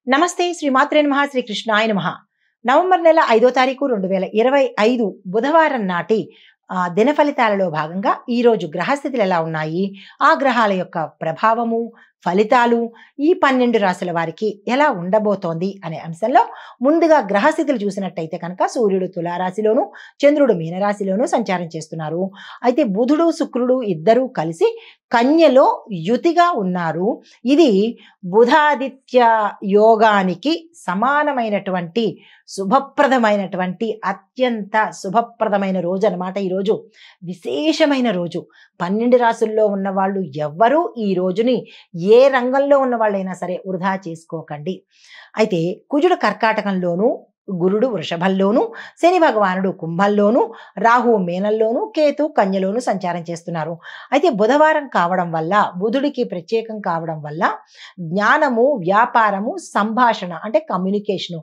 నమస్తే శ్రీమాత్రే నమః శ్రీ కృష్ణాయ నమః. నవంబర్ నెల 5వ తారీఖు 2025 బుధవారం నాటి దిన ఫలితాలలో భాగంగా ఈ రోజు గ్రహస్థితులు ఎలా ఉన్నాయి, ఆ గ్రహాల యొక్క ప్రభావము, ఫలితాలు ఈ 12 రాశుల వారికి ఎలా ఉండబోతోంది అనే అంశంలో ముందుగా గ్రహస్థితులు చూసినట్టయితే కనుక సూర్యుడు తులారాశిలోను, చంద్రుడు మీనరాశిలోను సంచారం చేస్తున్నారు. అయితే బుధుడు శుక్రుడు ఇద్దరూ కలిసి కన్యలో యుతిగా ఉన్నారు. ఇది బుధాదిత్య యోగానికి సమానమైనటువంటి శుభప్రదమైనటువంటి అత్యంత శుభప్రదమైన రోజు అన్నమాట. ఈరోజు విశేషమైన రోజు. 12 రాశుల్లో ఉన్న వాళ్ళు ఎవ్వరూ ఈ రోజుని ఏ రంగంలో ఉన్న వాళ్ళైనా సరే వృధా చేసుకోకండి. అయితే కుజుడు కర్కాటకంలోను, గురుడు వృషభంలోను, శని భగవానుడు కుంభంలోను, రాహువు మీనంలోను, కేతు కన్యలోను సంచారం చేస్తున్నారు. అయితే బుధవారం కావడం వల్ల, బుధుడికి ప్రత్యేకం కావడం వల్ల జ్ఞానము, వ్యాపారము, సంభాషణ అంటే కమ్యూనికేషను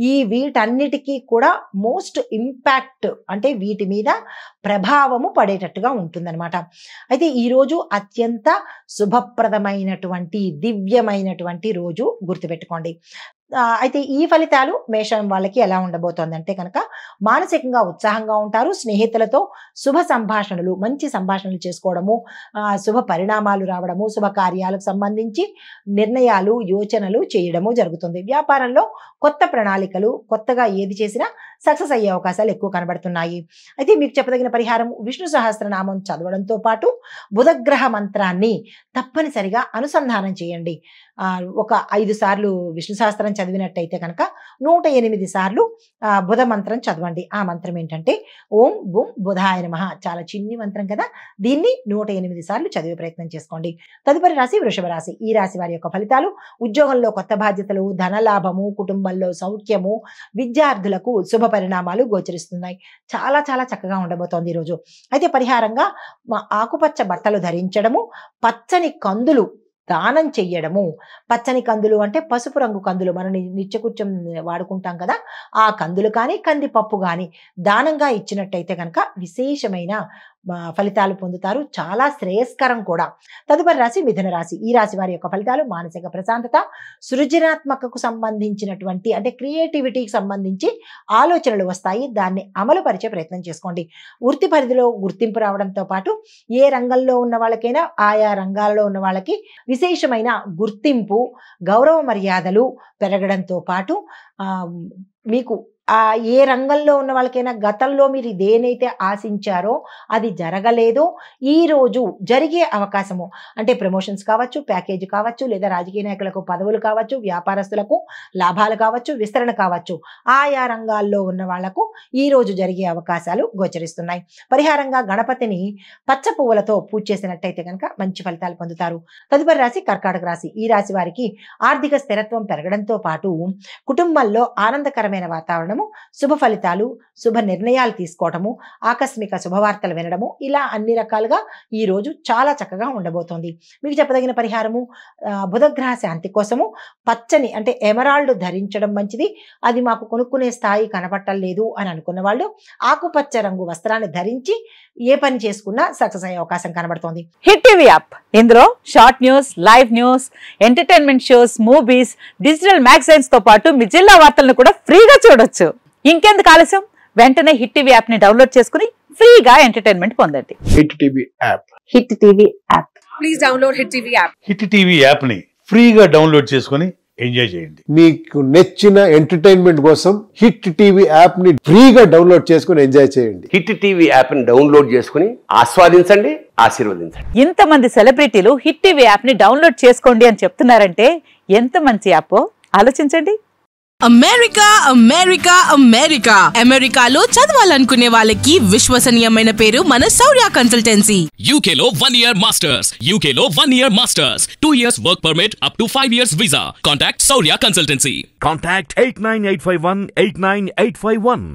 ఈ వీటన్నిటికీ కూడా మోస్ట్ ఇంపాక్ట్ అంటే వీటి మీద ప్రభావము పడేటట్టుగా ఉంటుందన్నమాట. అయితే ఈరోజు అత్యంత శుభప్రదమైనటువంటి దివ్యమైనటువంటి రోజు, గుర్తుపెట్టుకోండి. అయితే ఈ ఫలితాలు మేషం వాళ్ళకి ఎలా ఉండబోతోందంటే కనుక మానసికంగా ఉత్సాహంగా ఉంటారు. స్నేహితులతో శుభ సంభాషణలు, మంచి సంభాషణలు చేసుకోవడము, శుభ పరిణామాలు రావడము, శుభ కార్యాలకు సంబంధించి నిర్ణయాలు, యోచనలు చేయడము జరుగుతుంది. వ్యాపారంలో కొత్త ప్రణాళికలు, కొత్తగా ఏది చేసినా సక్సెస్ అయ్యే అవకాశాలు ఎక్కువ కనబడుతున్నాయి. అయితే మీకు చెప్పదగిన పరిహారం విష్ణు సహస్రనామం చదవడంతో పాటు బుధగ్రహ మంత్రాన్ని తప్పనిసరిగా అనుసంధానం చేయండి. ఒక 5 సార్లు విష్ణు సహస్రం చదివినట్టయితే కనుక 108 సార్లు బుధ మంత్రం చదవండి. ఆ మంత్రం ఏంటంటే ఓం బుం బుధాయ నమః. చాలా చిన్ని మంత్రం కదా, దీన్ని 108 సార్లు చదివే ప్రయత్నం చేసుకోండి. తదుపరి రాశి వృషభ రాశి. ఈ రాశి వారి యొక్క ఫలితాలు: ఉద్యోగంలో కొత్త బాధ్యతలు, ధనలాభము, కుటుంబంలో సౌఖ్యము, విద్యార్థులకు శుభ పరిణామాలు గోచరిస్తున్నాయి. చాలా చాలా చక్కగా ఉండబోతోంది ఈరోజు. అయితే పరిహారంగా ఆకుపచ్చ బట్టలు ధరించడము, పచ్చని కందులు దానం చెయ్యడము. పచ్చని కందులు అంటే పసుపు రంగు కందులు, మనం నిత్యకృత్యం వాడుకుంటాం కదా, ఆ కందులు కానీ కందిపప్పు కానీ దానంగా ఇచ్చినట్టయితే కనుక విశేషమైన ఫలితాలు పొందుతారు. చాలా శ్రేయస్కరం కూడా. తదుపరి రాశి మిథున రాశి. ఈ రాశి వారి యొక్క ఫలితాలు: మానసిక ప్రశాంతత, సృజనాత్మకకు సంబంధించినటువంటి అంటే క్రియేటివిటీకి సంబంధించి ఆలోచనలు వస్తాయి. దాన్ని అమలు పరిచే ప్రయత్నం చేసుకోండి. వృత్తి పరిధిలో గుర్తింపు రావడంతో పాటు ఏ రంగంలో ఉన్న వాళ్ళకైనా ఆయా రంగాలలో ఉన్న వాళ్ళకి విశేషమైన గుర్తింపు, గౌరవ మర్యాదలు పెరగడంతో పాటు మీకు ఏ రంగంలో ఉన్న వాళ్ళకైనా గతంలో మీరు దేనైతే ఆశించారో అది జరగలేదో ఈ రోజు జరిగే అవకాశము అంటే ప్రమోషన్స్ కావచ్చు, ప్యాకేజీ కావచ్చు, లేదా రాజకీయ నాయకులకు పదవులు కావచ్చు, వ్యాపారస్తులకు లాభాలు కావచ్చు, విస్తరణ కావచ్చు, ఆయా రంగాల్లో ఉన్న వాళ్లకు ఈ రోజు జరిగే అవకాశాలు గోచరిస్తున్నాయి. పరిహారంగా గణపతిని పచ్చ పువ్వులతో పూజ చేసినట్టయితే కనుక మంచి ఫలితాలు పొందుతారు. తదుపరి రాశి కర్కాటక రాశి. ఈ రాశి వారికి ఆర్థిక స్థిరత్వం పెరగడంతో పాటు కుటుంబంలో ఆనందకరమైన వాతావరణం, శుభ ఫలితాలు, శుభ నిర్ణయాలు తీసుకోవటము, ఆకస్మిక శుభవార్తలు వినడము, ఇలా అన్ని రకాలుగా ఈ రోజు చాలా చక్కగా ఉండబోతోంది. మీకు చెప్పదగిన పరిహారము బుధగ్రహ శాంతి కోసము పచ్చని అంటే ఎమరాల్డ్ ధరించడం మంచిది. అది మాకు కొనుక్కునే స్థాయి కనపట్టలేదు అని అనుకున్న వాళ్ళు ఆకుపచ్చ రంగు వస్త్రాన్ని ధరించి ఏ పని చేసుకున్నా సక్సెస్ అయ్యే అవకాశం కనబడుతోంది. హిట్ టీవీ యాప్, ఇందులో short news, live news, entertainment shows, movies, digital magazines తో పాటు మీ జిల్లా వార్తలను కూడా ఫ్రీగా చూడొచ్చు. ఇంకెందుకు ఆలస్యం, వెంటనే హిట్ టీవీ యాప్ ని డౌన్లోడ్ చేసుకుని ఫ్రీగా ఎంటర్టైన్మెంట్ పొందండి. Hit TV app. Hit TV app. Please download hit TV app. Hit TV app ని ఫ్రీగా డౌన్లోడ్ చేసుకుని ఎంజాయ్ చేయండి. మీకు నచ్చిన ఎంటర్టైన్మెంట్ కోసం హిట్ టీవీ యాప్ ని ఫ్రీగా డౌన్లోడ్ చేసుకుని ఎంజాయ్ చేయండి. హిట్ టీవీ యాప్ ని డౌన్లోడ్ చేసుకుని ఆస్వాదించండి, ఆశీర్వదించండి. ఇంతమంది సెలబ్రిటీలు హిట్ టీవీ యాప్ ని డౌన్లోడ్ చేసుకోండి అని చెప్తున్నారంటే ఎంత మంచి యాప్ ఆలోచించండి. అమెరికా అమెరికా అమెరికా అమెరికాలో చదవాలనుకునే వాళ్ళకి విశ్వసనీయమైన పేరు మన శౌర్య కన్సల్టెన్సీ. UK లో 1 year masters. UK లో 1 year masters. 2 years work permit up to 5 years visa. Contact Saurya Consultancy. Contact 89851 89851.